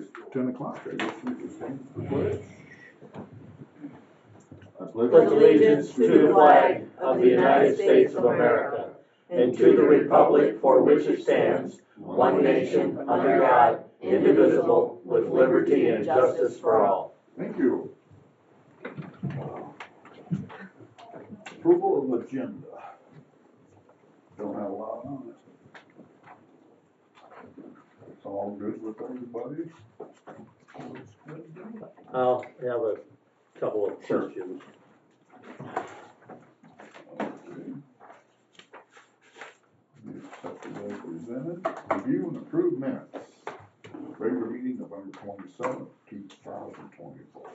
It's 10 o'clock, I guess we can stand for the pledge. I Pledge allegiance to the flag of the United States of America and to the republic for which it stands, one nation, under God, indivisible, with liberty and justice for all. Thank you. Approval of agenda. Don't have a lot on it. It's all good with everybody? I'll have a couple of questions. Okay. Accepted as presented. Review and approve minutes. Regular meeting November 27th, 2024.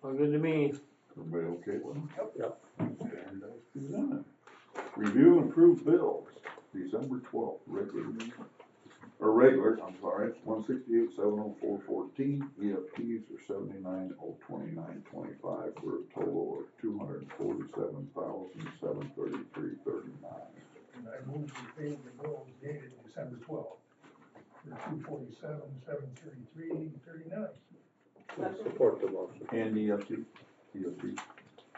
Well, good to me. Everybody okay with them? Yep. And as presented. Review and approve bills, December 12th, regular, I'm sorry, 168,704.14, EFTs are 79,029.25 for a total of 247,733.39. And I move to pay the bills dated December 12th for $247,733.39. Support the motion. And EFT? EFT?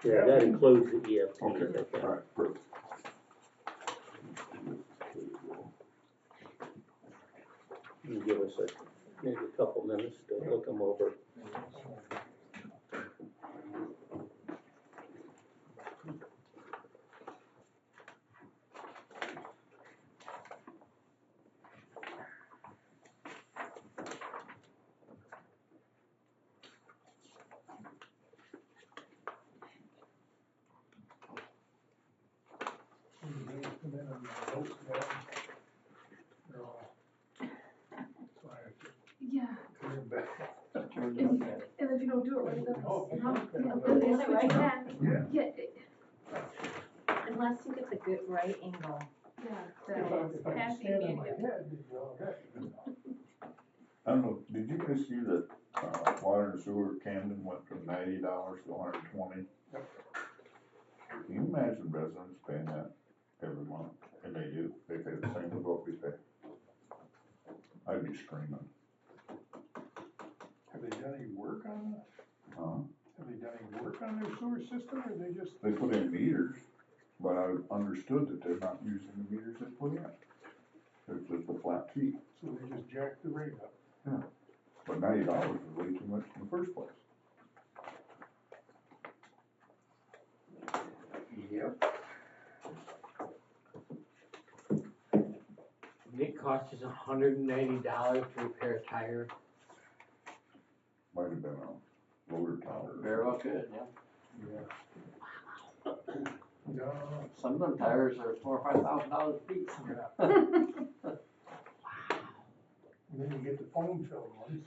Yeah, that includes the EFT. Okay, all right, perfect. You give us maybe a couple minutes to look them over. Yeah, Turn back. and if you don't do it right, then Oh, it's, okay. it's what you can. Yeah. Unless you get the good right angle. Yeah, If I can happy stand on my medium. head, it'd be all right. I don't know, did you guys see that, water and sewer Camden went from $90 to $120? Yep. Can you imagine residents paying that every month? And they do, they pay the same as what we pay. I'd be screaming. Have they done any work on that? Huh? Have they done any work on their sewer system, or they just? They put in meters, but I understood that they're not using the meters they put in. It's just a flat fee. So they just jacked the rate up? Yeah. But $90 is way too much in the first place. Yep. It costs us $190 to repair a tire. Might have been a loader tower. Very well could, yeah. No. Some of them tires are $4,000 or $5,000 a piece. Yeah. And then you get the foam filled ones.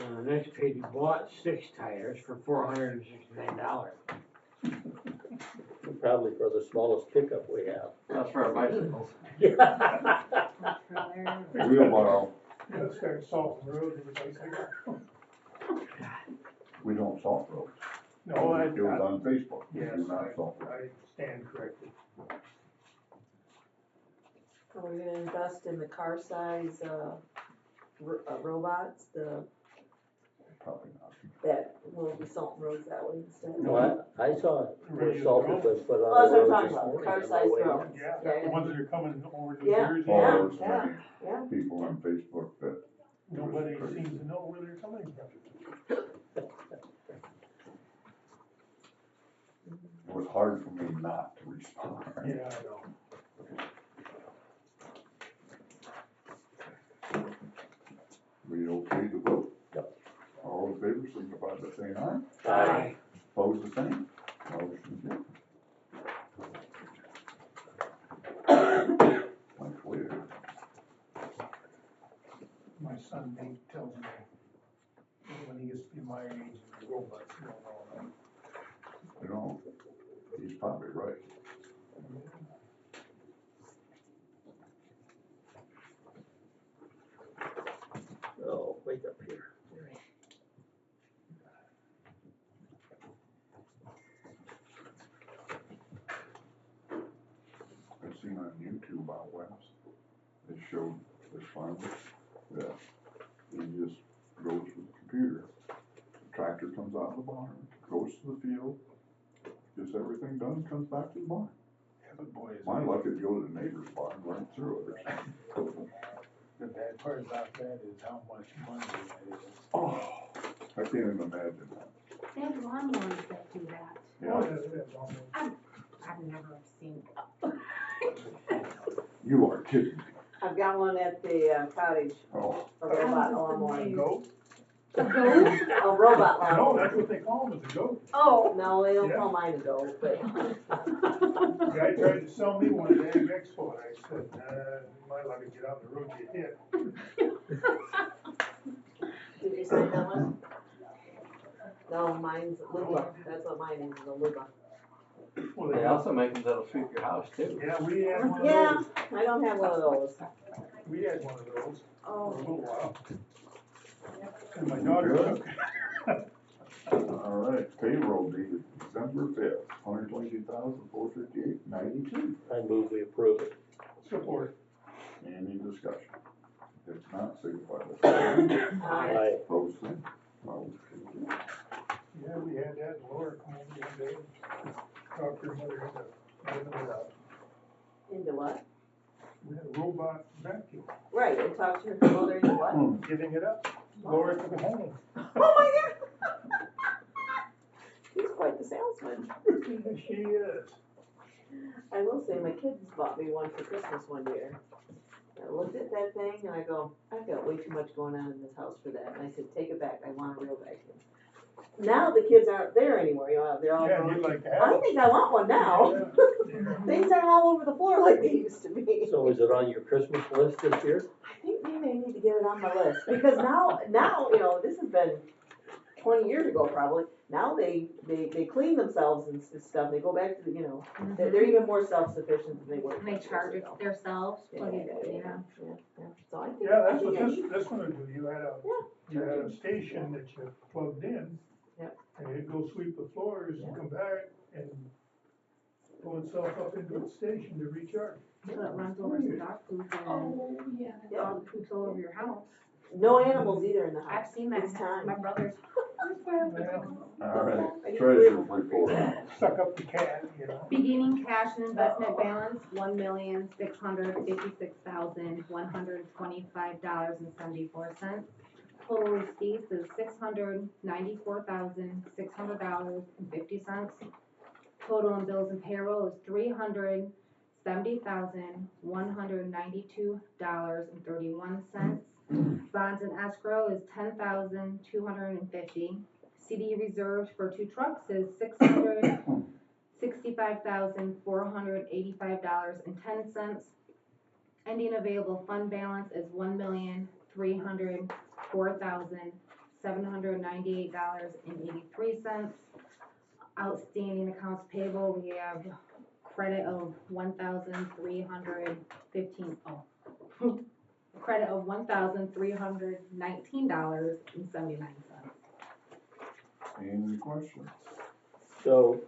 On the next page, you bought 6 tires for $469. Probably for the smallest pickup we have. That's for our bicycles. Wheelbarrow, You gotta start salting roads with a bicycle. we don't salt roads. No, It was on Facebook, we yes, do not salt roads. I stand corrected. Are we gonna invest in the car size, robots, Probably not. that will be salting roads that way instead? Well, I saw where salt was put Well, on that's the what I'm road talking this about, morning. car on my size way in. drones. Yeah, Yeah, the ones that are coming over New Yeah. Jersey. Oh, there's so Yeah, many yeah. people on Facebook that. Nobody Crazy. seems to know where they're coming from. It was hard for me not to respond. Yeah, I know. We okay to vote? Yep. All in favor, signify by saying aye. Aye. Opposed, the same. Motion carried. Like clear. My son Nate tells me that when he gets to be my age, the robots don't know. You know, he's probably right. Oh, wait up here. I've seen on YouTube out west, they showed this farmer that he just goes with the computer. The tractor comes out of the barn, goes to the field, gets everything done, comes back to the barn. Yeah, but boy, is My luck, it'd go to the neighbor's barn right through it or something. the bad part about that is how much money that is. Oh, I can't even imagine that. They have lawnmowers that do that. Yeah, That's almost. I've never seen. you are kidding me. I've got one at the cottage, Oh, a robot I was lawnmower. amazed. Goat? A goat? A robot No, lawnmower. that's what they call them, is a goat. Oh. No, they don't Yeah. call mine a goat, but The guy tried to sell me one at the Ag Expo, and I said, my luck to get out the road, get hit. did you sign that one? No, mine's Luba, that's what mine is, a Luba. Well, They also make them that'll sweep your house too. Yeah, we had one of Yeah, those. I don't have one of those. We had one of those for a Oh, little while. And my daughter took it. all right, payroll dated December 5th, 122,458.92. I move we approve it. Support. Any discussion? If not, signify by saying aye. Aye. Opposed, same. Motion carries. Yeah, we had that, Laura come over one day, and talked to her mother into giving it up. into what? We had a robot vacuum, Right, and talk to her mother into what? giving it up. Laura took it home. Oh my God! He's quite the salesman. She is. I will say, my kids bought me one for Christmas one year. I looked at that thing and I go, I've got way too much going on in this house for that. And I said, take it back, I want a real vacuum. Now the kids aren't there anymore, you know, they're all Yeah, grown. you'd like to have I it. think I want one now. Yeah. Things aren't all over the floor like they used to be. So is it on your Christmas list this year? I think maybe I need to get it on my list, because now, you know, this has been 20 years ago probably. Now they clean themselves and stuff, they go back to the, you know, they're even more self-sufficient than they were. And they 20 charge years it ago. themselves, plug it, yeah. So I think, Yeah, I that's what think I this, need, this one would do. You had a station that you plugged in. Yep. And it'd go sweep the floors and Yep. come back and pull itself up into its station to recharge. So it runs over some dog poop and Oh, yeah. dog poops all over your house. no animals either in the I've house. seen that. It's time. My brother's. All right, I need treasurer's three. report. Suck up the cat, you know. Beginning cash and investment balance, $1,656,125.74. Total receipts is $694,600.50. Total in bills and payroll is $370,192.31. Bonds and escrow is $10,250. CD reserves for 2 trucks is $665,485.10. Ending available fund balance is $1,304,798.83. Outstanding accounts payable, we have credit of $1,315. Credit of $1,319.79. Any questions? So,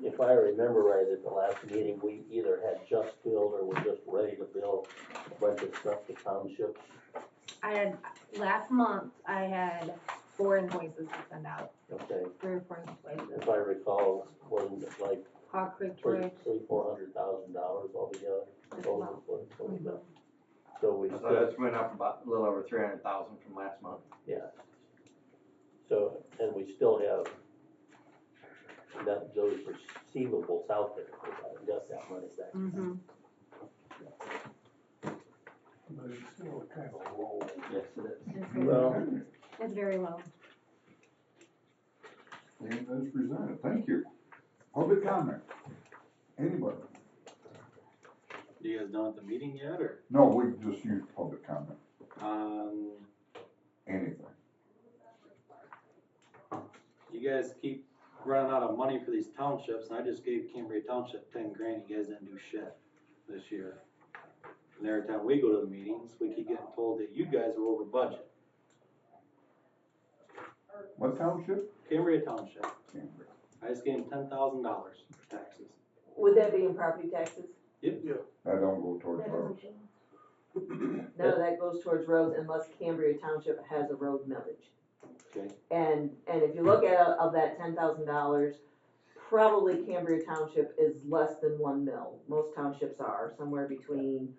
if I remember right, at the last meeting, we either had just billed or were just ready to bill a bunch of stuff to townships. Last month, I had 4 invoices to send out, Okay, 3 or 4 invoices. if I recall, wasn't it like Hog Creek Bridge. $400,000 altogether? That's Total about- was what we got. So we So still, that's went up about a little over 300,000 from last month. yeah. So, and we still have those receivables out there, we haven't got that money back. Mm-hmm. But it's still kind of low. Yes, it is. Well, It's very low. And as presented, thank you. Public comment. Anybody? You guys done at the meeting yet, or? No, we just used public comment. Um, Anything. you guys keep running out of money for these townships, and I just gave Cambria Township 10 grand, you guys didn't do shit this year. And every time we go to the meetings, we keep getting told that you guys are over budget. What township? Cambria Township, Cambria. I just gave them $10,000 for taxes. Would that be in property taxes? That don't go towards roads. None of that goes towards roads unless Cambria Township has a road millage. Okay. And if you look at, of that $10,000, probably Cambria Township is less than 1 mil. Most townships are somewhere between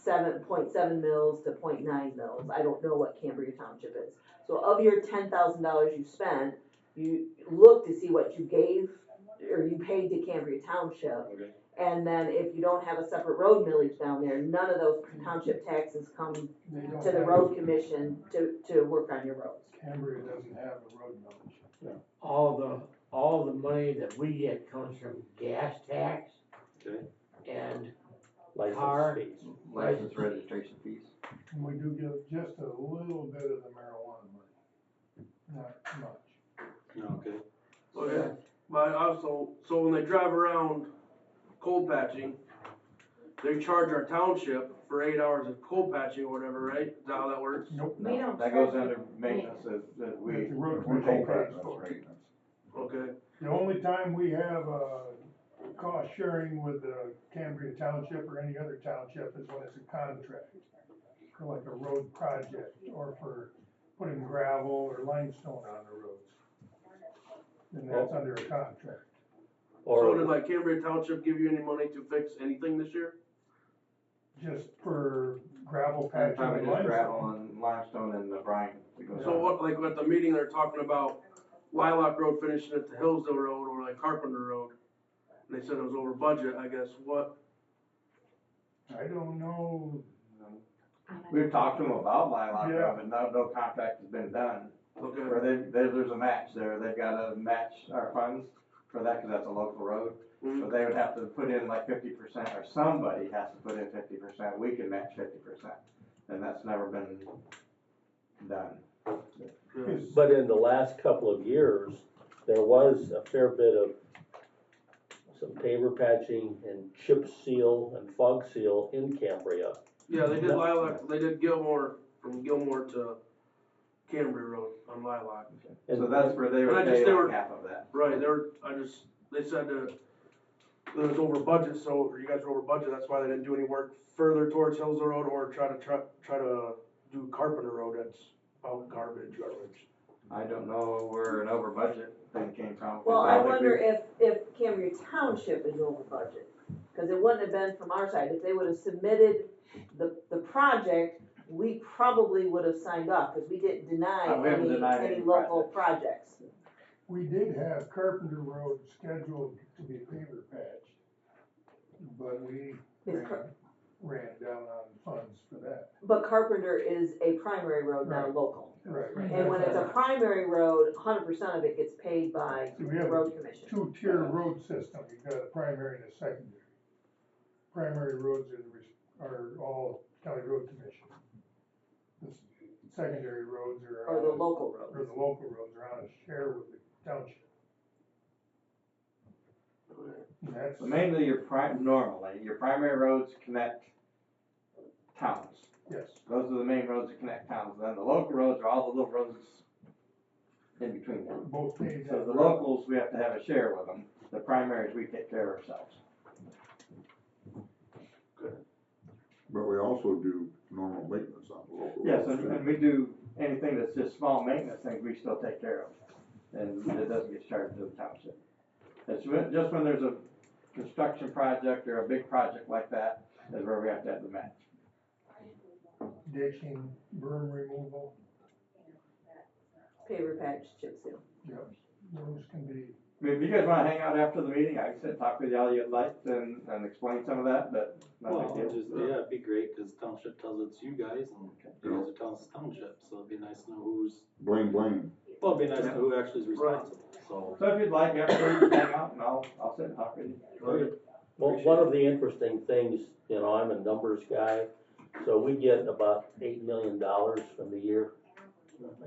7.7 mils to 0.9 mils. I don't know what Cambria Township is. So of your $10,000 you spent, you look to see what you gave or you paid to Cambria Township. Okay. And then if you don't have a separate road millage down there, none of those township taxes come to the road commission to work on your roads. Cambria doesn't have a road millage. All the money that we get comes from gas tax Okay. and License Car. fees. License registration fees. And we do give just a little bit of the marijuana money, not much. No, okay. Okay, but also, so when they drive around cold patching, they charge our township for 8 hours of cold patching or whatever, right? Is that how that works? Nope. We don't That goes charge under you. maintenance that That we, the road We're commission told that, pays that's for. maintenance. Okay, The only time we have cost sharing with the Cambria Township or any other township is when it's a contract for like a road project or for putting gravel or limestone on the roads. And that's under a contract. so did Or, like Cambria Township give you any money to fix anything this year? Just for gravel patching probably and just gravel limestone. and limestone and the brine that goes So on. what, like at the meeting, they're talking about Lilac Road finishing at the Hillsdale Road or like Carpenter Road. And they said it was over budget, I guess, what? I don't know, We've talked to them about Lilac Yeah. Road, but no contract has been done. Okay, Where there's a match there, they've gotta match our funds for that, cause that's a local road. So Mhm. they would have to put in like 50%, or somebody has to put in 50%, we can match 50%. And that's never been done. okay. but in the last couple of years, there was a fair bit of some paver patching and chip seal and fog seal in Cambria. Yeah, they did Lilac, they did Gilmore, from Gilmore to Cambria Road on Lilac. So that's where they And I would just- pay they like were- half of that. Right, they said that it was over budget, so, or you guys were over budget, that's why they didn't do any work further towards Hillsdale Road or try to do Carpenter Road, that's about garbage. I don't know where an over budget thing came from. 'cause Well, I don't think wonder we- if Cambria Township is over budget, cause it wouldn't have been from our side, if they would have submitted the project, we probably would have signed off, cause we didn't deny We haven't denied any any local projects. we did have Carpenter Road scheduled to be paver patched, but we Is Car- ran down on funds for that. But Carpenter is a primary road, not a Right. local. Right. And when it's a primary road, 100% of it gets paid by So we the have road commission. two-tier road system, you've got a primary and a secondary. Primary roads are all county road commission. The secondary roads are Or the on, local or roads. the local roads are on a share with the township. And that's, So mainly normally, your primary roads connect towns. yes, Those are the main roads that connect towns. Then the local roads are all the little roads in between them. both paid. So the locals, we have to have a share with them. The primaries, we take care of ourselves. But we also do normal maintenance on the local. Yes, roads, too. and we do anything that's just small maintenance things, we still take care of. And it doesn't get charged to the township. It's just when there's a construction project or a big project like that, is where we have to have the match. Ditching, berm removal, Paver patch, chip seal. yeah, those can be, I mean, if you guys wanna hang out after the meeting, I can sit and talk with y'all you'd like and explain some of that, but no Well, big deal. just, yeah, it'd be great, cause township tells it's you guys, and you guys are telling us township, so it'd be nice to know who's, Blame. well, it'd be nice to know who actually is responsible, so. So if you'd like, after we hang out, and I'll sit and talk with you. Well, one of the interesting things, you know, I'm a numbers guy, so we get about $8 million from the year,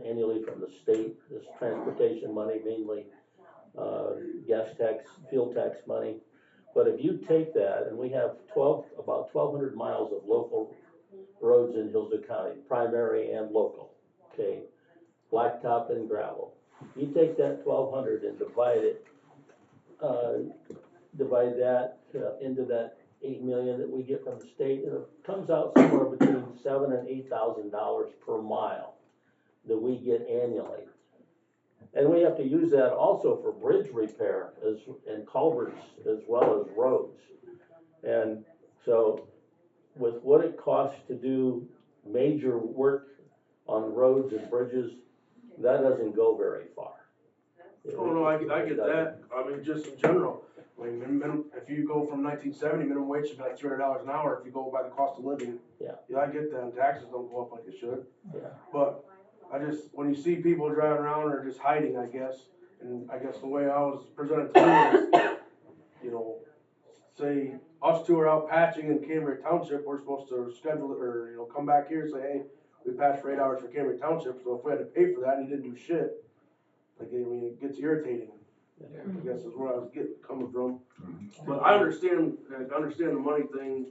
annually from the state, this transportation money mainly. gas tax, fuel tax money. But if you take that, and we have about 1,200 miles of local roads in Hillsdale County, primary and local, okay? Blacktop and gravel. You take that 1,200 and divide that into that 8 million that we get from the state, and it comes out somewhere between $7,000 and $8,000 per mile that we get annually. And we have to use that also for bridge repair and culverts as well as roads. And so with what it costs to do major work on roads and bridges, that doesn't go very far. Oh, no, I get that, I mean, just in general, I mean, if you go from 1970, minimum wage should be like $300 an hour, if you go by the cost of living. Yeah. Yeah, I get that, and taxes don't go up like it should. Yeah. But I just, when you see people driving around or just hiding, I guess, and I guess the way I was presented to me is, you know, say, us two are out patching in Cambria Township, we're supposed to schedule it, or, you know, come back here and say, hey, we patched for 8 hours for Cambria Township, so if we had to pay for that and he didn't do shit, like, I mean, it gets irritating, I guess is where I was coming from. But I understand the money thing.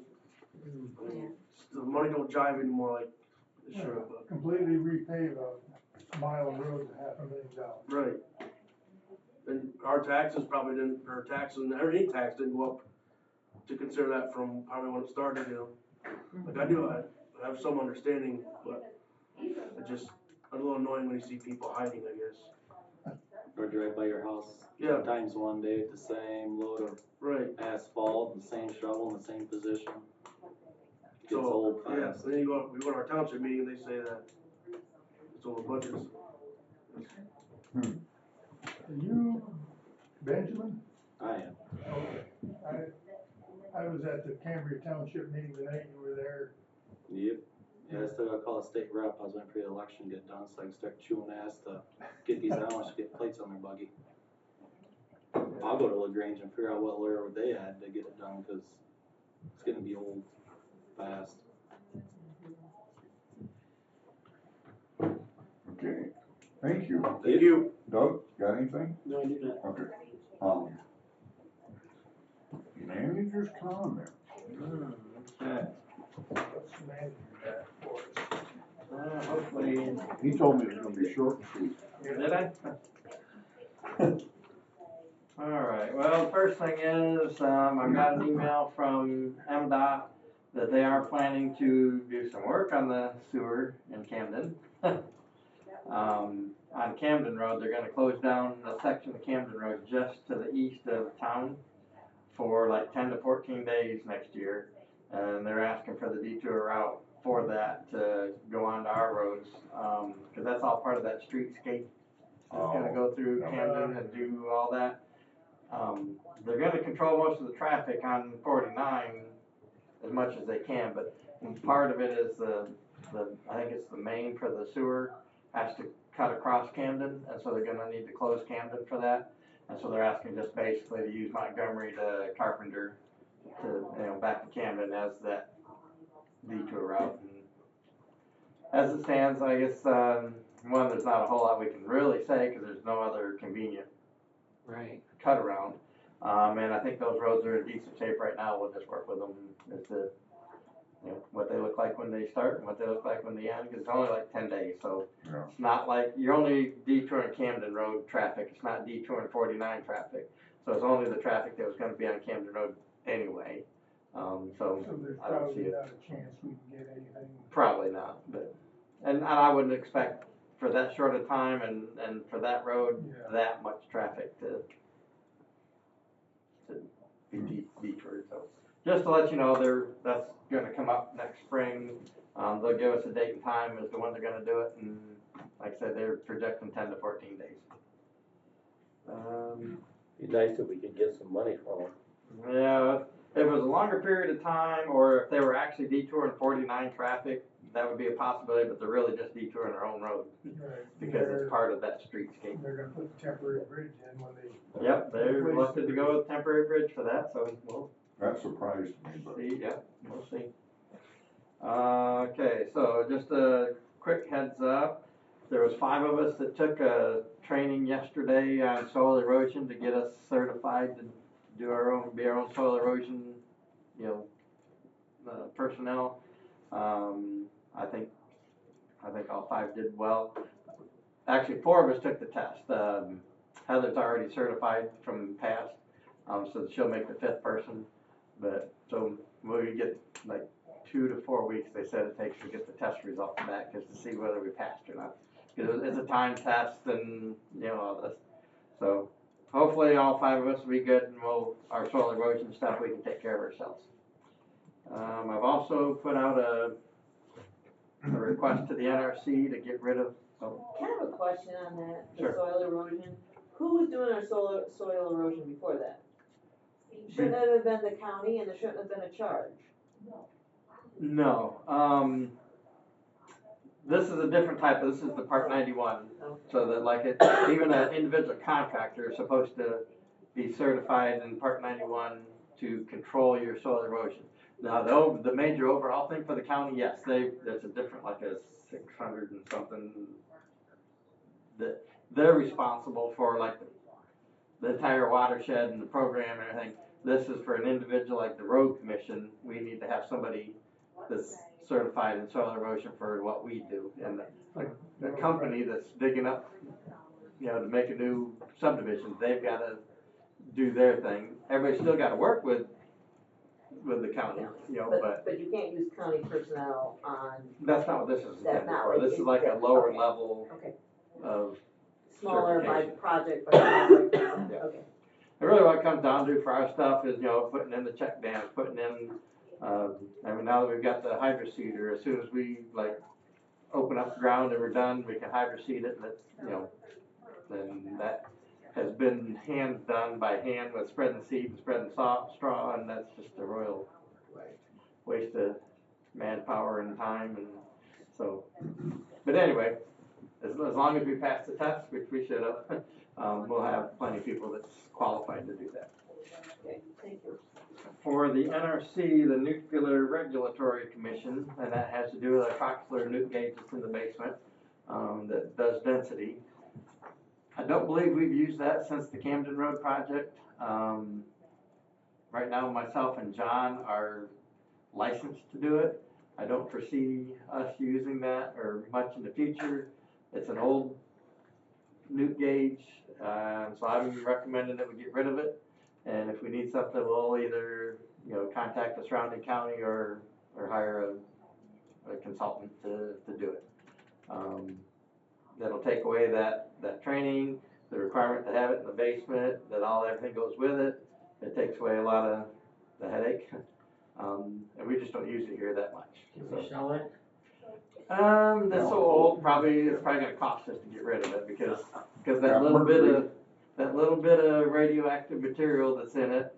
I mean, the money don't jive anymore like it should, but. Completely repave a mile of road at $500,000. Right. And our taxes probably didn't, or taxes, or any tax didn't go up to consider that from probably when it started, you know. Like I have some understanding, but it just, a little annoying when you see people hiding, I guess. Or drive by your house. Yeah. Sometimes one day with the same load of Right. asphalt, the same shovel in the same position. Gets So, old yeah, fast. then we go to our township meeting and they say that it's over budgets. Are you Benjamin? I am. Okay. I was at the Cambria Township meeting the night you were there. Yep. Yeah, I still gotta call the state rep. I was waiting for the election to get done so I can start chewing ass to get these animals to get plates on their buggy. I'll go to LaGrange and figure out what lawyer they had to get it done, cause it's gonna be old fast. Okay, thank you. Thank you. Doug, got anything? No, I do not. Okay. Manager's comment. Okay. What's the manager got for us? Hopefully, He told me it was gonna be short and sweet. did I? Alright, well, the first thing is, I got an email from MDOT that they are planning to do some work on the sewer in Camden. On Camden Road, they're gonna close down a section of Camden Road just to the east of town for like 10 to 14 days next year. And they're asking for the detour route for that to go onto our roads, cause that's all part of that streetscape. It's gonna go through Camden and do all that. They're gonna control most of the traffic on 49 as much as they can, but part of it is I think it's the main for the sewer has to cut across Camden, and so they're gonna need to close Camden for that. And so they're asking just basically to use Montgomery to Carpenter to, you know, back to Camden as that detour route. And as it stands, I guess, one, there's not a whole lot we can really say because there's no other convenient cut around. And I think those roads are in decent shape right now. We'll just work with them as to, you know, what they look like when they start and what they look like when they end, because it's only like 10 days. So Yeah. it's not like you're only detouring Camden Road traffic. It's not detouring 49 traffic. So it's only the traffic that was going to be on Camden Road anyway. So So there's I don't see probably it. not a chance we can get anything. Probably not, but, and I wouldn't expect for that short a time and for that road, Yeah. that much traffic to be detoured. So just to let you know, that's gonna come up next spring. They'll give us a date and time as to when they're gonna do it, and like I said, they're projecting 10 to 14 days. Be nice if we could get some money from them. Yeah, if it was a longer period of time, or if they were actually detouring 49 traffic, that would be a possibility, but they're really just detouring their own road Right. because it's part of that streetscape. They're gonna put the temporary bridge in when they. Yep, they're elected to go with temporary bridge for that, so we'll That surprised me, but. see, yeah, we'll see. Okay, so just a quick heads up, there was 5 of us that took a training yesterday on soil erosion to get us certified to do be our own soil erosion, personnel. I think all 5 did well. Actually, 4 of us took the test. Heather's already certified from past, so she'll make the 5th person. But so we get like 2 to 4 weeks, they said it takes to get the test results back, just to see whether we passed or not. Because it's a time test and, all this. So hopefully all 5 of us will be good, and our soil erosion stuff, we can take care of ourselves. I've also put out a request to the NRC to get rid of. Can I have a question on that, the Sure. soil erosion? Who was doing our soil erosion before that? Shouldn't it have been the county, and there shouldn't have been a charge? No, this is a different type this is the Part 91. Okay. So that even an individual contractor is supposed to be certified in Part 91 to control your soil erosion. Now, the major overall thing for the county, yes, there's a different, like a 600 and something, that they're responsible for, like the entire watershed and the program and everything. This is for an individual, like the road commission. We need to have somebody that's certified in soil erosion for what we do. And the company that's digging up, to make a new subdivision, they've got to do their thing. Everybody's still got to work with the county, But you can't use county personnel on. That's not what this is That's intended not for. what This it is like a is. lower Okay. level Okay. of Smaller by certification. project, Yeah. okay. And really what it comes down to for our stuff is, putting in the check dams, putting in, now that we've got the hydro seeder, as soon as we open up the ground and we're done, we can hydro seed it, and then that has been done by hand with spreading seed and spreading straw, and that's just a royal waste of manpower and time, and so, but anyway, as long as we pass the test, which we should have, we'll have plenty of people that's qualified to do that. Okay, thank you. For the NRC, the Nuclear Regulatory Commission, and that has to do with a Coxler nuke gauge that's in the basement, that does density. I don't believe we've used that since the Camden Road project. Right now, myself and John are licensed to do it. I don't foresee us using that or much in the future. It's an old nuke gauge, so I'm recommending that we get rid of it. And if we need something, we'll either, contact the surrounding county or hire a consultant to do it. That'll take away that training, the requirement to have it in the basement, that everything goes with it. It takes away a lot of the headache. And we just don't use it here that much. Can we sell it? That's so old, it's probably gonna cost us to get rid of it because that little bit of radioactive material that's in it,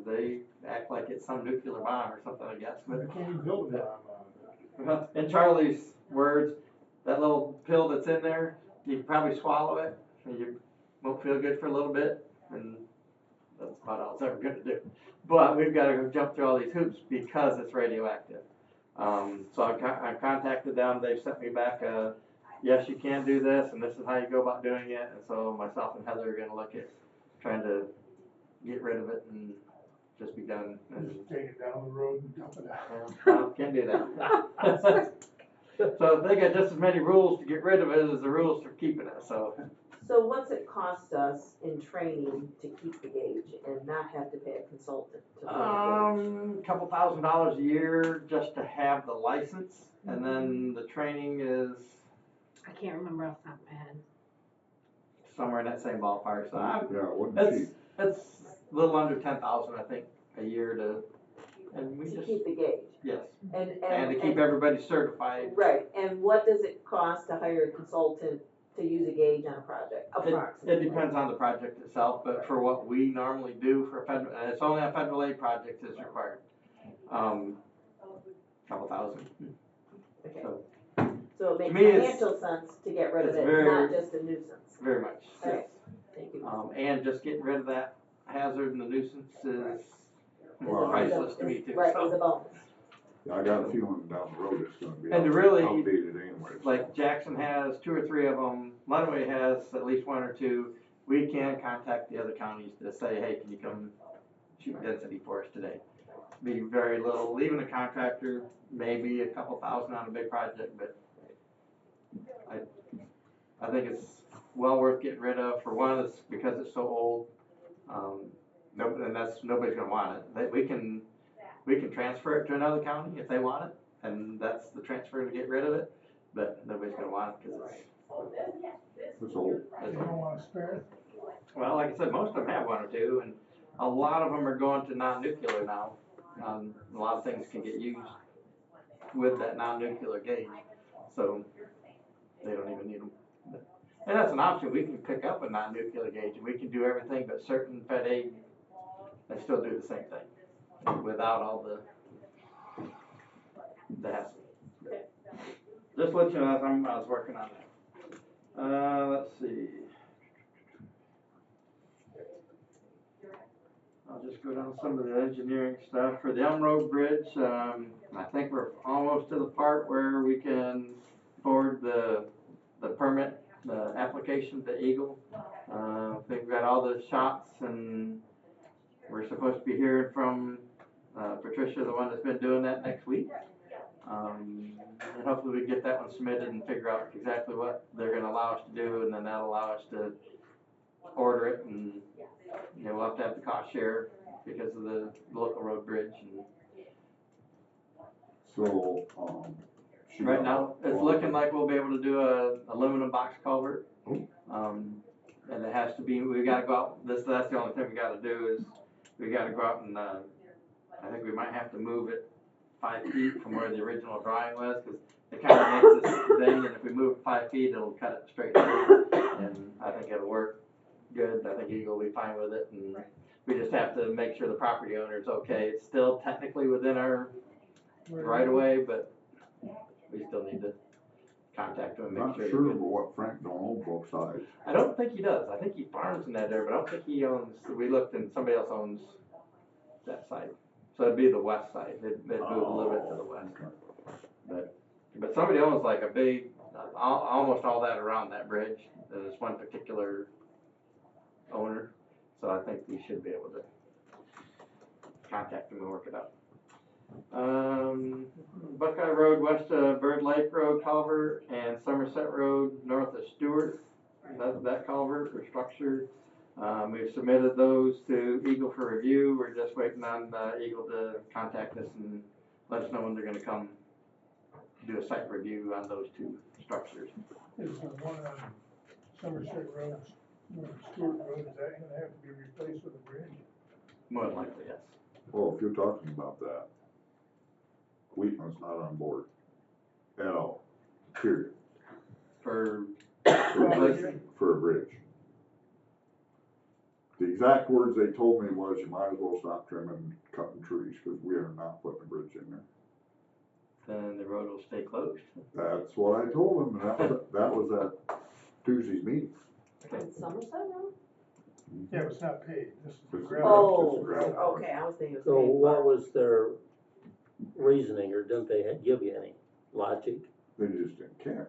they act like it's some nuclear bomb or something, I guess. But you can't even build a bomb on it. In Charlie's words, that little pill that's in there, you can probably swallow it, and you won't feel good for a little bit, and that's about all it's ever gonna do. But we've gotta go jump through all these hoops because it's radioactive. So I contacted them, they've sent me back yes, you can do this, and this is how you go about doing it, and so myself and Heather are gonna look at trying to get rid of it and just be done. Just take it down the road and dump it out. Well, can't do that. So they got just as many rules to get rid of it as the rules for keeping it, so. So what's it cost us in training to keep the gauge and not have to pay a consultant to run the gauge? Couple $1,000s a year just to have the license, and then the training is I can't remember off the top of my head. somewhere in that same ballpark, so Yeah, it wouldn't cheap. it's a little under 10,000, I think, a year and we To just, keep the gauge? yes, And and to keep everybody certified. Right, and what does it cost to hire a consultant to use a gauge on a project, It approximately? depends on the project itself, but for what we normally do for federal, and it's only on federal aid projects is required. Couple thousand. Okay. So, So it to makes me, it's- financial sense to get rid of it's it, very- not just a nuisance. very much, yes. Okay. Thank you. And just getting rid of that hazard and the nuisance is Well, priceless to me too. Right, So, is a bonus. I got a feeling down the road it's gonna be And to really, outdated anyway. like Jackson has 2 or 3 of them, Lenawee has at least 1 or 2. We can contact the other counties to say, hey, can you come shoot density for us today? Be very little, even a contractor, maybe a couple thousand on a big project, but I think it's well worth getting rid of. For one, it's because it's so old. Nobody's gonna want it. We can transfer it to another county if they want it, and that's the transfer to get rid of it. But nobody's gonna want it because It's old. You don't wanna spare it? well, like I said, most of them have 1 or 2, and a lot of them are going to non-nuclear now. A lot of things can get used with that non-nuclear gauge, so they don't even need them. And that's an option. We can pick up a non-nuclear gauge, and we can do everything but certain Fed aid and still do the same thing without all the hassle. Just let you know, I was working on that. Let's see. I'll just go down some of the engineering stuff. For the Elm Road Bridge, I think we're almost to the part where we can forward the permit, the application to Eagle. They've got all the shots, and we're supposed to be hearing from Patricia, the one that's been doing that, next week. And hopefully we get that one submitted and figure out exactly what they're gonna allow us to do, and then that'll allow us to order it, and we'll have to have the cost share because of the local road bridge. And So, right now, it's looking like we'll be able to do a aluminum box culvert. And it has to be, we gotta go out, that's the only thing we gotta do is, we gotta go out and, I think we might have to move it 5 feet from where the original drawing was, cause it kinda makes this thing, and if we move it 5 feet, it'll cut it straight through, and I think it'll work good. I think Eagle will be fine with it, and we just have to make sure the property owner's okay. It's still technically within our right of way, but we still need to contact him and make not sure. sure, but what Frank don't own both sides. I don't think he does. I think he farms in that area, but I don't think he owns, we looked and somebody else owns that side. So it'd be the west side. It'd move a little bit to the west. Okay. But somebody owns like a big, almost all that around that bridge. There's one particular owner. So I think we should be able to contact him and work it out. Buckeye Road west of Bird Lake Road culvert and Somerset Road north of Stewart. That culvert or structure. We've submitted those to Eagle for review. We're just waiting on Eagle to contact us and let us know when they're going to come do a site review on those 2 structures. Is the one on Somerset Road, Stewart Road, is that gonna have to be replaced with a bridge? More than likely, yes. Well, if you're talking about that, Wheatland's not on board at all, period, For for a bridge. The exact words they told me was, you might as well stop trimming, cutting trees, because we are not putting a bridge in there. then the road will stay closed. That's what I told them, and that was at Tuesday's meeting. On Somerset Road? Yeah, it's not paid, this is the It's gravel. Oh, gravel. okay, I was thinking it was So paid what for. was their reasoning, or didn't they give you any logic? They just didn't care.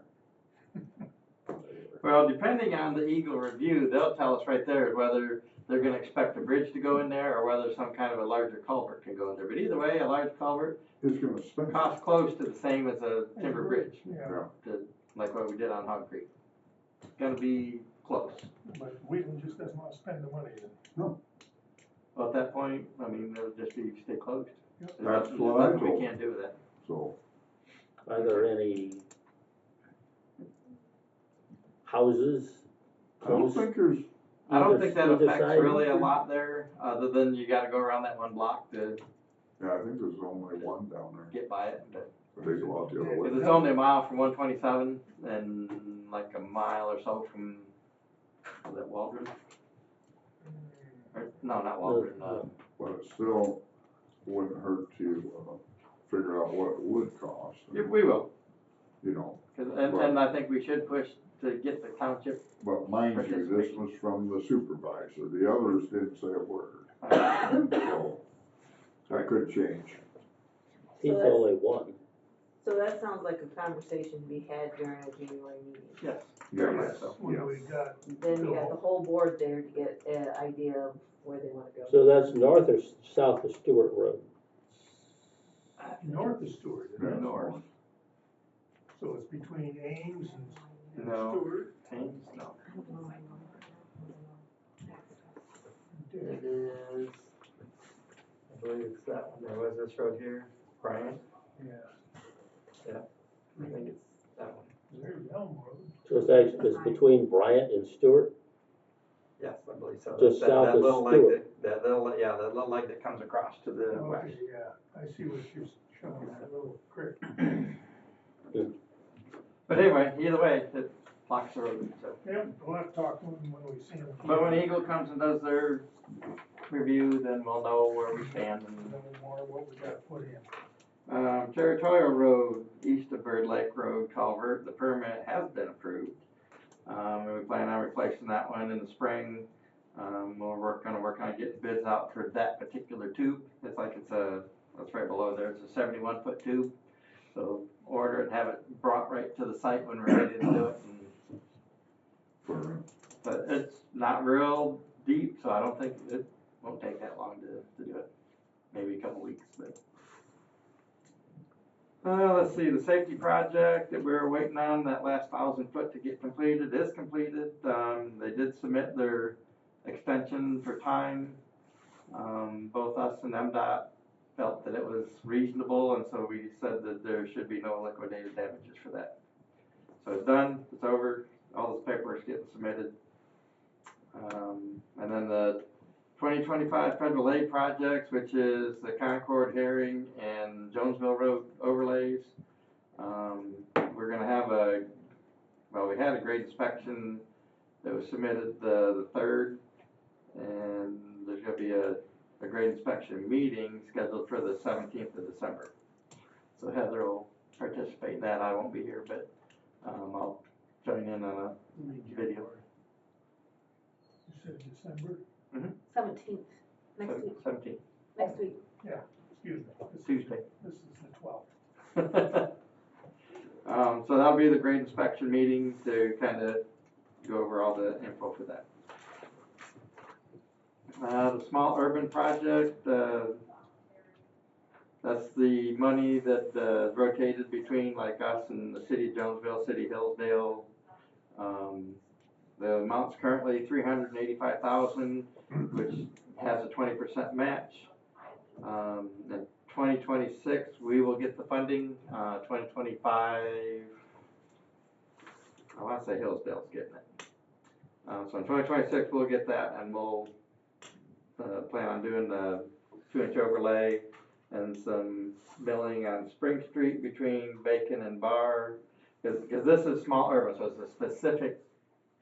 Well, depending on the Eagle review, they'll tell us right there whether they're gonna expect a bridge to go in there or whether some kind of a larger culvert can go in there. But either way, a large culvert It's gonna spend. costs close to the same as a timber bridge, Yeah, like what we did on Hog Creek. It's gonna be close. but Wheaton just doesn't wanna spend the money then. Well, at that point, I mean, it'll just be stay closed. Yep. That's There's what I nothing told we can't do with that. So, Are there any houses I don't close? think there's, I don't think that Either affects side? really a lot there, other than you gotta go around that one block to yeah, I think there's only one down there. get by it. But They go out the other way. cause it's only a mile from 127 and like a mile or so from, was that Waldron? Or, no, not Waldron, But it still wouldn't hurt to, figure out what it would cost. we will. You know, And I think we should push to get the township. but mind you, this was from the supervisor, the others didn't say a word, so that could change. He's So that's- only one. So that sounds like a conversation to be had during a January meeting. Yes, very much Yes, so. when we got, Then you got the whole board there to get an idea of where they wanna go. So that's north or south of Stewart Road? north of Stewart, isn't it? North. So it's between Ames and No. Stewart. Ames, no. Okay. It is, I believe it's that one, there was this road here, Bryant, Yeah, I think it's that one. there's Elm Road. So it's actually, it's between Bryant and Stewart? Yes, I believe so. Just That- south that of little leg Stewart. That little, yeah, that little leg that comes across to the west. Okay, yeah, I see what you're showing, that little creek. But anyway, either way, it blocks the road, so. Yep, we'll have to talk to them when we see them. But when Eagle comes and does their review, then we'll know where we stand and Know more what we gotta put in. Territorial Road, east of Bird Lake Road culvert, the permit has been approved. And we plan on replacing that one in the spring. Gonna work on getting bids out for that particular tube. It's right below there, it's a 71-foot tube. So order it and have it brought right to the site when we're ready to do it. But it's not real deep, so I don't think it won't take that long to do it. Maybe a couple weeks, but. Let's see, the safety project that we were waiting on, that last 1,000 foot to get completed is completed. They did submit their extension for time. Both us and MDOT felt that it was reasonable, and so we said that there should be no liquidated damages for that. So it's done, it's over, all this paperwork's getting submitted. And then the 2025 federal aid projects, which is the Concord, Herring, and Jonesville Road overlays. We're gonna have we had a grade inspection that was submitted the 3rd, and there's gonna be a grade inspection meeting scheduled for the 17th of December. So Heather will participate in that, I won't be here, but I'll join in on a video. You said December? 17th, next week, 17th. next week. Excuse me. Tuesday. This is the 12th. So that'll be the grade inspection meeting to kind of go over all the info for that. The small urban project, that's the money that rotated between like us and the city of Jonesville, city of Hillsdale. The amount's currently $385,000, which has a 20% match. In 2026, we will get the funding. 2025, I want to say Hillsdale's getting it. So in 2026, we'll get that, and we'll plan on doing the 2-inch overlay and some milling on Spring Street between Bacon and Bar, because this is small urban, so it's a specific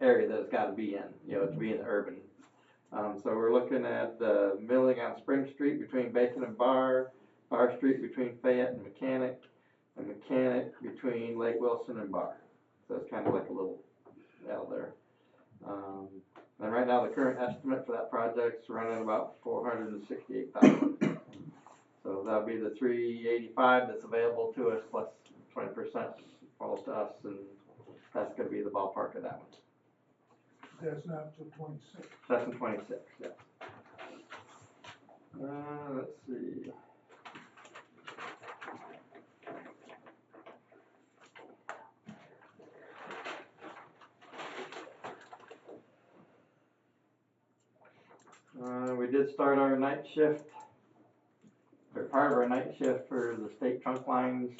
area that it's got to be in, to be in the urban. So we're looking at milling on Spring Street between Bacon and Bar Street between Fayette and Mechanic between Lake Wilson and Bar. So it's kind of like a little L there. And right now the current estimate for that project's running about $468,000. So that'll be the $385 that's available to us plus 20% falls to us, and that's going to be the ballpark of that one. That's not till 26. That's in 26, yeah. Let's see. We did start our night shift, or part of our night shift for the state trunk lines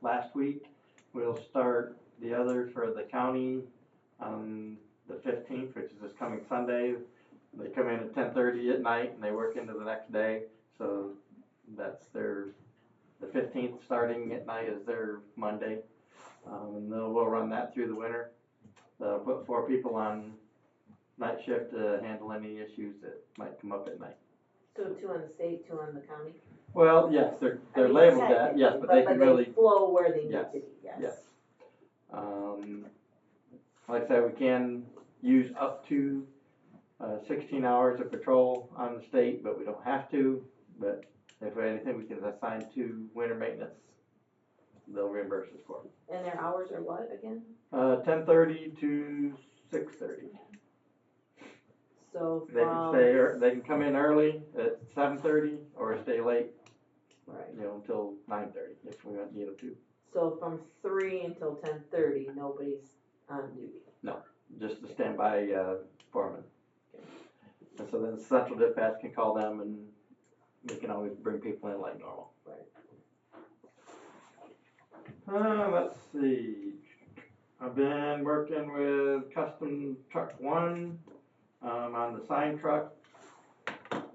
last week. We'll start the other for the county on the 15th, which is this coming Sunday. They come in at 10:30 at night and they work into the next day. So that's the 15th starting at night is their Monday. And then we'll run that through the winter. They'll put 4 people on night shift to handle any issues that might come up at night. So 2 on the state, 2 on the county? Well, yes, they're I mean, labeled that, yes, but they can really, flow where they need Yes, to be, yes. yes. Like I said, we can use up to 16 hours of patrol on the state, but we don't have to. But if anything we can assign to winter maintenance, they'll reimburse us for it. And their hours are what again? 10:30 to 6:30. So They can from, stay, they can come in early at 7:30 or stay late, right, until 9:30 if we need them to. so from 3 until 10:30, nobody's on duty. Just the standby foreman. And so then central dispatch can call them and we can always bring people in like normal. Let's see. I've been working with Custom Truck 1 on the sign truck.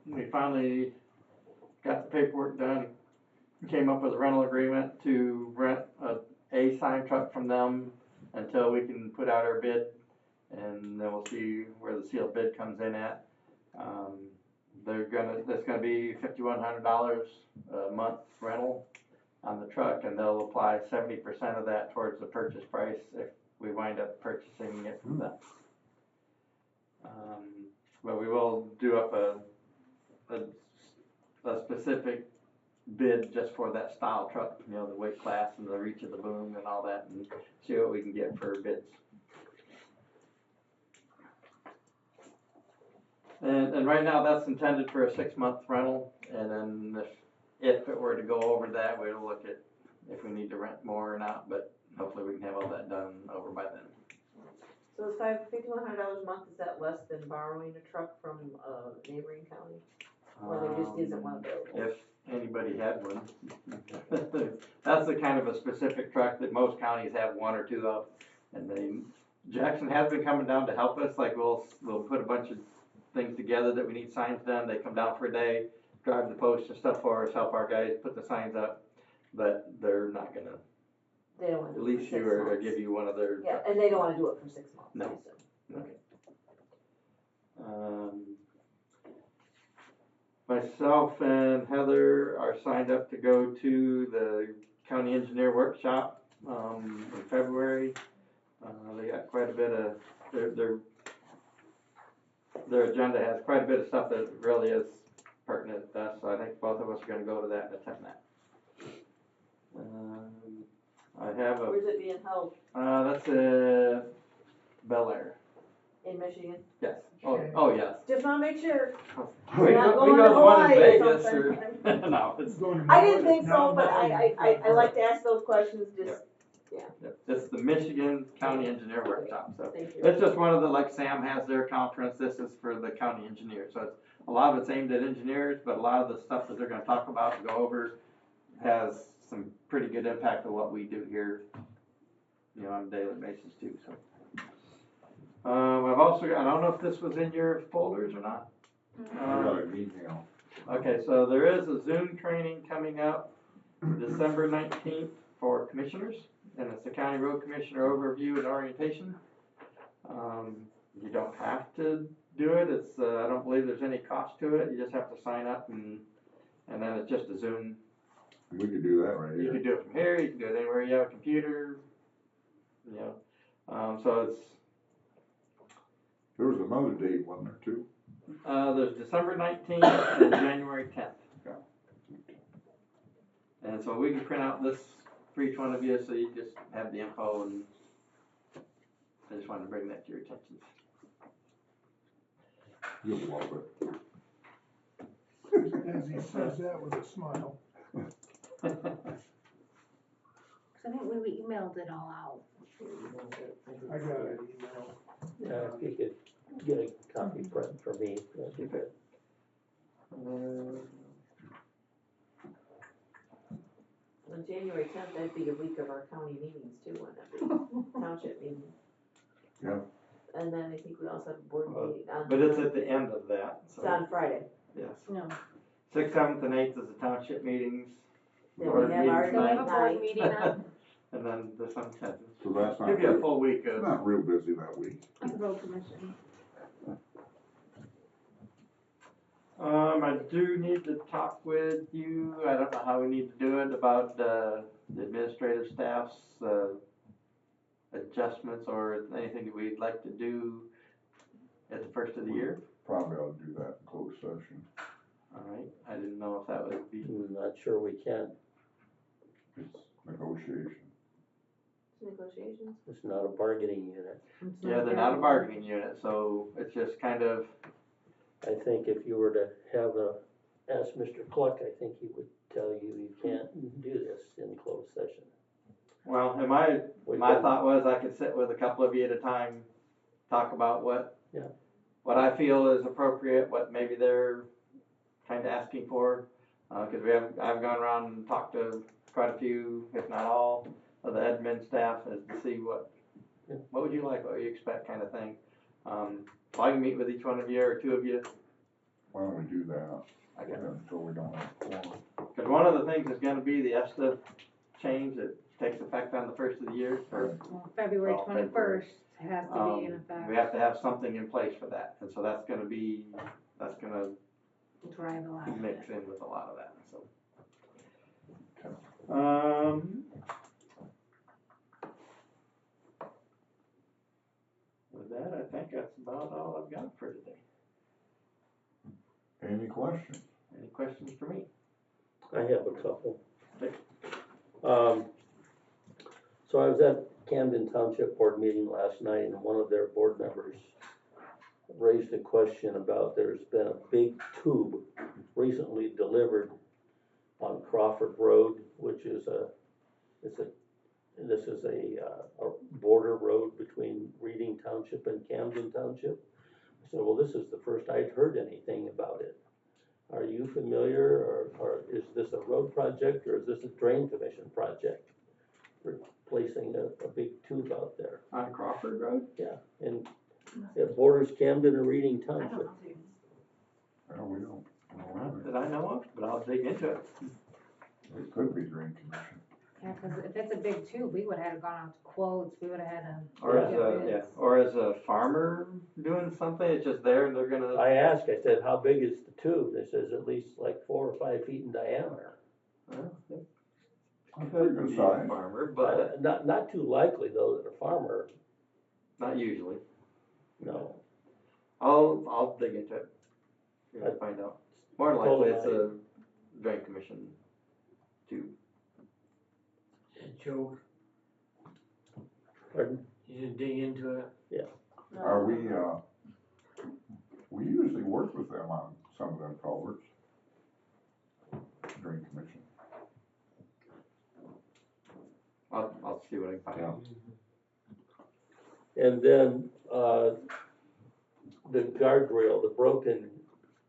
We finally got the paperwork done. We came up with a rental agreement to rent a sign truck from them until we can put out our bid, and then we'll see where the sealed bid comes in at. That's gonna be $5,100 a month rental on the truck, and they'll apply 70% of that towards the purchase price if we wind up purchasing it from them. But we will do up a specific bid just for that style truck, the weight class and the reach of the boom and all that, and see what we can get for bids. And right now that's intended for a 6-month rental, and then if it were to go over that, we'll look at if we need to rent more or not, but hopefully we can have all that done over by then. So it's $5,100 a month, is that less than borrowing a truck from a neighboring county? Or there just isn't one available? If anybody had one. That's the kind of a specific truck that most counties have one or two of. And Jackson has been coming down to help us, like we'll put a bunch of things together that we need signs done. They come down for a day, drive the posts and stuff for us, help our guys put the signs up, but they're not gonna They don't wanna do it for lease 6 you or months. give you one of their. Yeah, and they don't wanna do it for 6 months, No. I assume. No. Myself and Heather are signed up to go to the county engineer workshop in February. They got quite a bit of their agenda has quite a bit of stuff that really is pertinent to us. So I think both of us are going to go to that and attend that. I have Where's it being held? That's Bel Air. In Michigan? Yes. Oh yes. Just wanna make sure. We We're not go going to to the one in Hawaii or Vegas something. or no, it's I didn't think so, but I like to ask those questions, just, it's the Michigan County Engineer Workshop. So thank you. it's just one of the, like Sam has their conference. This is for the county engineers. So a lot of it's aimed at engineers, but a lot of the stuff that they're going to talk about and go over has some pretty good impact on what we do here, on a daily basis too. So. I've also got, I don't know if this was in your folders or not. I got an email. Okay, so there is a Zoom training coming up December 19th for commissioners, and it's the County Road Commissioner Overview and Orientation. You don't have to do it. It's I don't believe there's any cost to it. You just have to sign up, and then it's just a Zoom. We could do that right You here. can do it from here. You can do it anywhere you have a computer. So it's. There was another date, wasn't there, too? There's December 19th and January 10th. And so we can print out this for each one of you, so you just have the info, and I just wanted to bring that to your attention. You'll love it. As he says that with a smile. I think we emailed it all out. I got an email. Yeah, if you could get a copy print for me, that'd be good. On January 10th, that'd be the week of our county meetings too, wouldn't it be? Township meeting. Yeah. And then I think we also have a board meeting on. But it's at the end of that. So. It's on Friday. Yes. No. 6th, 7th, and 8th is the township meetings. Then Board we have meetings our So we have a board night. meeting on And then this on 10th. So that's not, Give you a full week of. not real busy that week. the road commission. I do need to talk with you, I don't know how we need to do it, about the administrative staff's adjustments or anything that we'd like to do at the first of the year. Probably ought to do that in closed session. Alright, I didn't know if that would be, I'm not sure we can. It's negotiation. Negotiations? It's not a bargaining unit. yeah, they're not a bargaining unit, so it's just kind of, I think if you were to ask Mr. Cluck, I think he would tell you you can't do this in closed session. well, and my We've My been- thought was I could sit with a couple of you at a time, talk about what Yeah. what I feel is appropriate, what maybe they're kind of asking for. Because I've gone around and talked to quite a few, if not all, of the admin staff as to see what would you like, what would you expect, kind of thing. So I can meet with each one of you or two of you. Why don't we do that? I guess. Until we don't have quorum. Because one of the things is going to be the ESTA change that takes effect on the first of the year. Or, February Well, 21st has to be in we effect, have to have something in place for that, and so that's going to drive a lot of mix it. in with a lot of that. So, with that, I think that's about all I've got for today. Any questions? Any questions for me? I have a couple. So I was at Camden Township Board meeting last night, and one of their board members raised a question about there's been a big tube recently delivered on Crawford Road, which is this is a border road between Reading Township and Camden Township. I said, well, this is the first I'd heard anything about it. Are you familiar, or is this a road project, or is this a drain commission project? Replacing a big tube out there. On Crawford Road? Yeah, and it borders Camden and Reading I don't Township. know. No, we don't. Not that I know of, but I'll dig into it. It could be drain commission. Yeah, cause if it's a big tube, we would've had to gone out to quotes, we would've had to. Or as get a bids. or as a farmer doing something, it's just there and they're gonna. I asked, I said, how big is the tube? They says at least like 4 or 5 feet in diameter. Pretty good Be a size. farmer, but Not too likely though that a farmer, not usually. no. I'll dig into it. And find out. More than likely, it's a drain commission tube. Joe, Pardon? you didn't dig into it? Are we usually work with them on some of them culverts. Drain commission. I'll see what I can find out. And then, the guardrail, the broken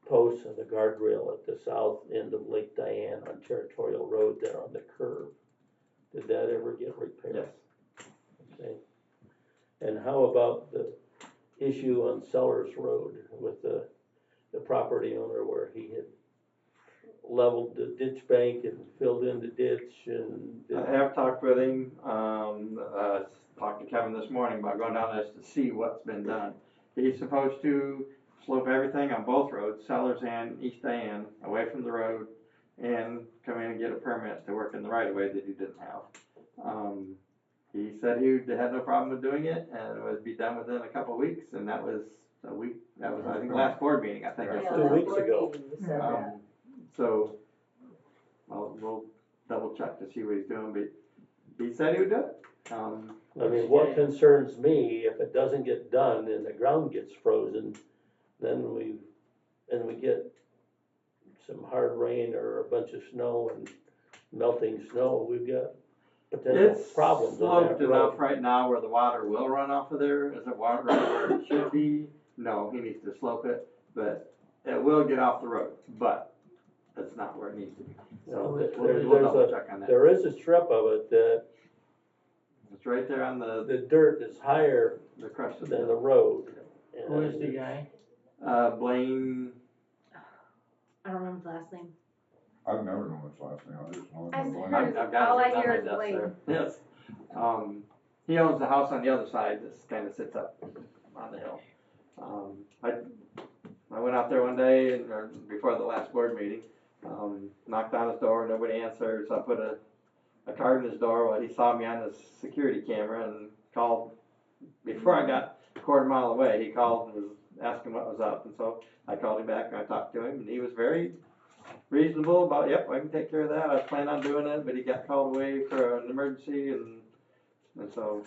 posts of the guardrail at the south end of Lake Diane on Territorial Road there on the curve. Did that ever get repaired? Yes. Okay. And how about the issue on Sellers Road with the property owner where he had leveled the ditch bank and filled in the ditch and? I have talked with him, talked to Kevin this morning about going down there to see what's been done. He's supposed to slope everything on both roads, Sellers and East Diane, away from the road, and come in and get a permit to work in the right of way that he didn't have. He said he had no problem with doing it, and it would be done within a couple of weeks, and that was a week, that was, I think, last board meeting, I think. Yeah, 2 last weeks board ago. meeting you said that. So, we'll double check to see what he's doing, but he said he would do it. I mean, what concerns me, if it doesn't get done and the ground gets frozen, then we get some hard rain or a bunch of snow and melting snow, we've got potential It's problems on that sloped enough road. right now where the water will run off of there. Is it water right where it should be? No, he needs to slope it, but it will get off the road, but that's not where it needs to be. So we'll double check on that. There is a strip of it that It's right there on the dirt is higher the crest of than the the, road. Who is the guy? Blaine, I don't remember the last name. I've never known his last name, I just know I him. heard- I've got all it I written on hear my is desk Blaine. there. Yes. He owns the house on the other side that kind of sits up on the hill. I went out there one day or before the last board meeting, knocked on his door, nobody answered, so I put a card in his door. Well, he saw me on his security camera and called, before I got a quarter mile away, he called and was asking what was up, and so I called him back and I talked to him, and he was very reasonable about, yep, I can take care of that, I plan on doing it, but he got called away for an emergency and so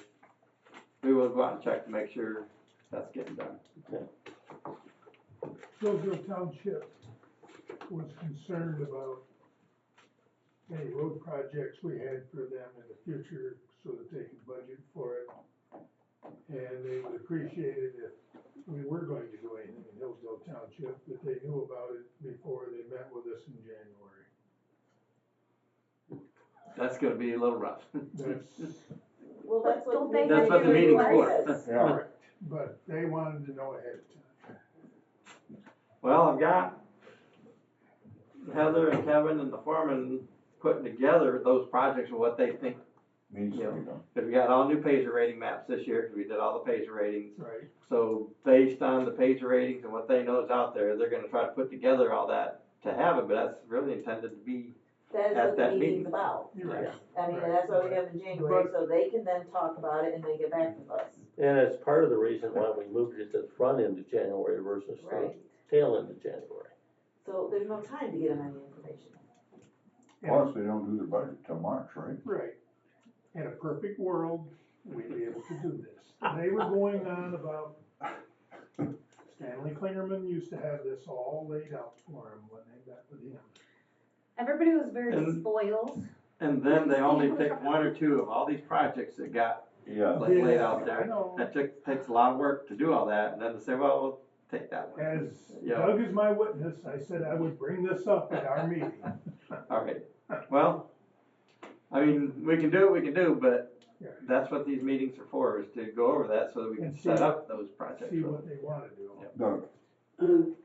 we will go out and check to make sure that's getting done. Hillsdale Township was concerned about any road projects we had for them in the future so that they could budget for it. And they would appreciate it if we were going to do anything in Hillsdale Township, that they knew about it before they met with us in January. That's gonna be a little rough. That's Well, that's what. Don't they That's what the meeting's for. Yeah, correct, but they wanted to know ahead of time. Well, I've got Heather and Kevin and the foreman putting together those projects of what they think. needs to be done. Cause we got all new Pacer rating maps this year, cause we did all the Pacer ratings. Right. So based on the Pacer ratings and what they know is out there, they're gonna try to put together all that to have it, but that's really intended to be, That is at what the that meeting's meeting. about. You're right. I mean, Right. that's why we have in January, so they can then talk about it and then get back to us. And it's part of the reason why we moved it to the front end of January versus the Right. tail end of January. So there's no time to get them any information. Plus, they don't do their budget till March, right? Right. In a perfect world, we'd be able to do this. They were going on about, Stanley Klingerman used to have this all laid out for him when they met with him. Everybody was very And- spoiled. and then they only picked one or two of all these projects that got Yeah. like laid out I there. know. That takes a lot of work to do all that, and then to say, well, we'll take that one. As Yeah. Doug is my witness, I said I would bring this up at our meeting. All right, well, I mean, we can do what we can do, but Yeah. that's what these meetings are for, is to go over that so that we can And see set what- up those projects. See what they wanna do. Doug,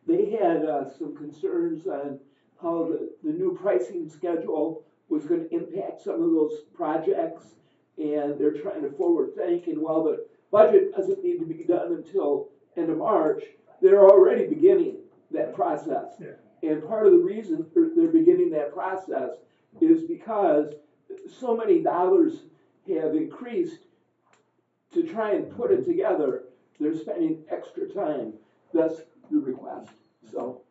They had some concerns on how the new pricing schedule was gonna impact some of those projects. And they're trying to forward think, and while the budget doesn't need to be done until end of March, they're already beginning that process. Yeah. And part of the reason they're beginning that process is because so many dollars have increased to try and put it together, they're spending extra time, thus the request, so.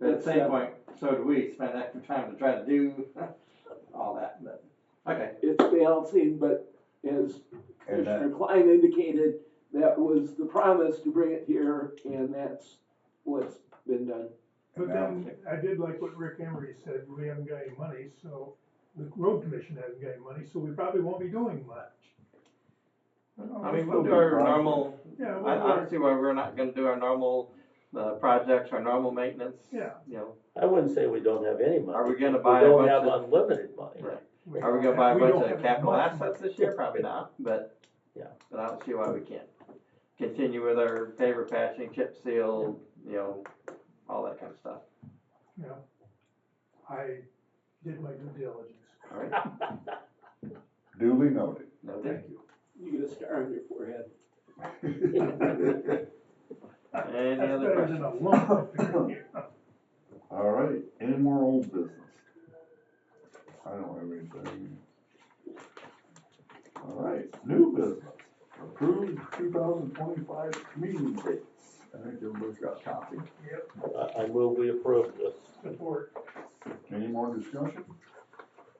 But at the same point, so do we spend extra time to try to do all that, but, okay. It's balancing, but as And that- Commissioner Klein indicated, that was the promise to bring it here, and that's what's been done. But then, I did like what Rick Emery said, we haven't got any money, so, the road commission hasn't got any money, so we probably won't be doing much. I mean, we'll do our normal, Yeah, I we'll do don't see why we're not gonna do our normal, projects, our normal maintenance. Yeah. You know, I wouldn't say we don't have any money. are we gonna We buy a don't bunch have of, unlimited money. Right. Are we gonna buy a We bunch don't of have capital much assets money. this year? Probably not, but. Yeah. But I don't see why we can't. Continue with our paver patching, chip seal, you know, all that kind of stuff. Yeah. I did my due diligence. All right, duly noted. noted. Thank you. You get a star on your forehead. Any That's other better than questions? a lump. All right, any more old business? I don't have anything. All right, new business, approved 2025 meeting dates. I think everybody's got a copy. Yep, I move we approve this. support. Any more discussion?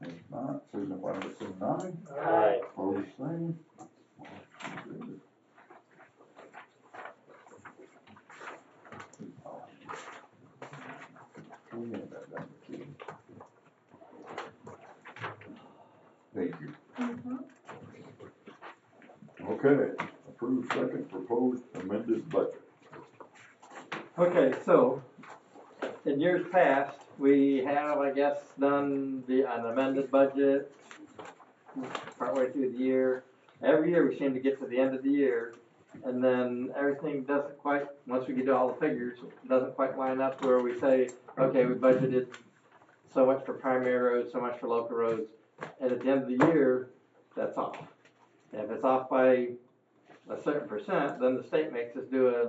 If not, signify by saying aye. Aye. Opposed, same. Thank you. Okay, approved second proposed amended budget. Okay, so, in years past, we have, I guess, done an amended budget partway through the year. Every year we seem to get to the end of the year, and then everything doesn't quite, once we get to all the figures, it doesn't quite line up where we say, okay, we budgeted so much for primary roads, so much for local roads, and at the end of the year, that's off. And if it's off by a certain percent, then the state makes us do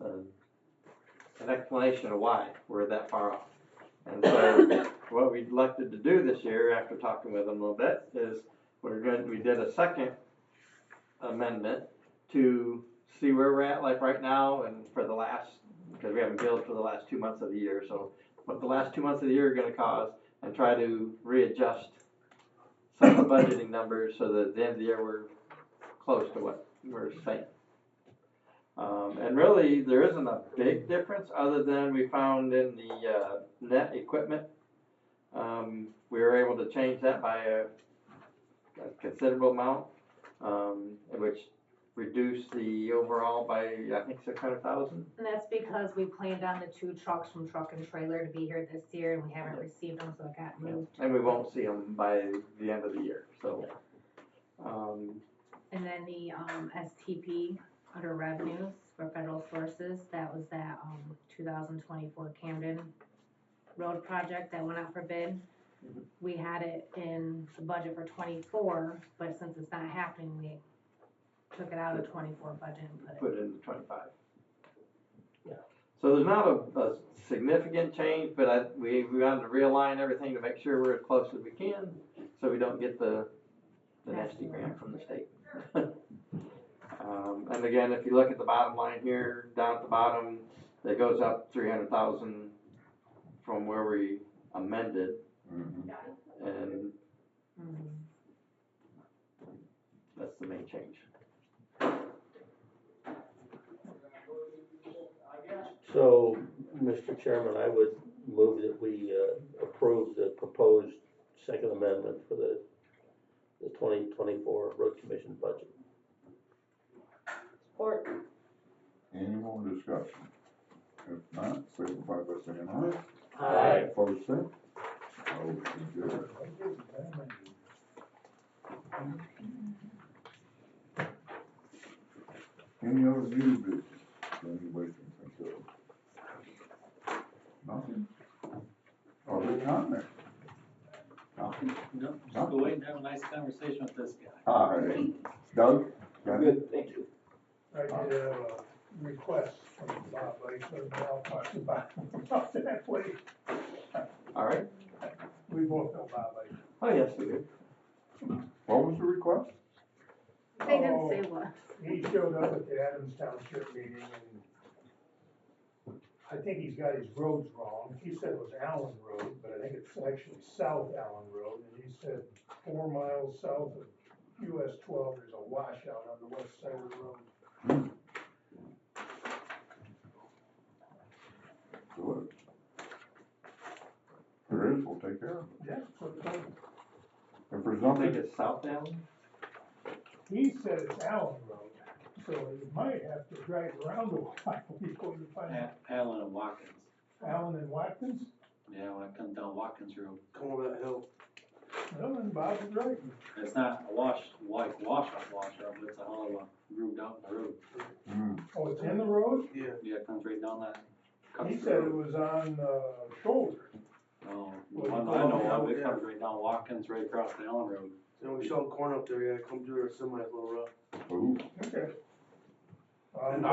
an explanation of why we're that far off. And so what we elected to do this year, after talking with them a little bit, is we did a second amendment to see where we're at, like right now, and for the last, because we haven't billed for the last 2 months of the year, so what the last 2 months of the year are gonna cause and try to readjust some of the budgeting numbers so that at the end of the year we're close to what we're saying. And really, there isn't a big difference other than we found in the net equipment. We were able to change that by a considerable amount, which reduced the overall by, I think, 600,000. And that's because we planned on the 2 trucks from Truck and Trailer to be here this year, and we haven't received them, so it got moved. And we won't see them by the end of the year, so. And then the STP under revenues for federal sources, that was that 2024 Camden Road project that went out for bid. We had it in the budget for 24, but since it's not happening, we took it out of 24 budget and Put it into 25. Yeah. So there's not a significant change, but we wanted to realign everything to make sure we're as close as we can, so we don't get the nasty grant from the state. And again, if you look at the bottom line here, down at the bottom, it goes up 300,000 from where we amended, and that's the main change. So, Mr. Chairman, I would move that we approve the proposed second amendment for the 2024 road commission budget. Support. Any more discussion? If not, signify by saying aye. Aye. Opposed, same. Motion carries. Any other new business that anybody can think of? Nothing? Public comment? Nothing? No, just go wait and have a nice conversation with this guy. All right. Doug? Got it? Thank you. I did have a request from Bob Leisler, and I'll talk about that place. All right. We both know Bob Leisler. Oh, yes, we do. What was the request? They didn't say what. He showed up at the Adams Township meeting, and I think he's got his roads wrong. He said it was Allen Road, but I think it's actually South Allen Road, and he said 4 miles south of US 12, there's a washout on the west side of the road. Good. If there is, we'll take care of it. Yeah, so it's like- If there's I think nothing, it's South Allen. he said it's Allen Road, so you might have to drive around a while before you find Allen and Watkins. Allen and Watkins. Yeah, when I come down Watkins Road. Come over that hill. Well, then Bob was right. It's not a washout, but it's a hell of a groove down the road. Oh, it's in the road? Yeah. Yeah, it comes right down that. cuts He the said it road. was on, shoulder. No, the one I know of, it comes right down Watkins, right across the Allen Road. So when we sell corn up there, yeah, come through there, semi, it's a little rough. ooh, Okay. And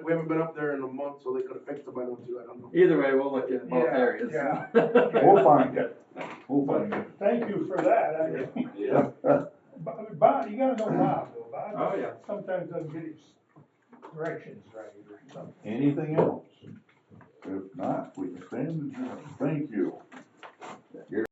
we haven't been up there in a month, so they could've fixed it by now too, I don't know. Either way, we'll look at both Yeah, areas. yeah. we'll find it. We'll find it. Thank you for that. Yeah. Bob, you gotta know Bob, though. Bob Oh, yeah. sometimes doesn't get his directions right or something. Anything else? If not, we can stand adjourned. Thank you.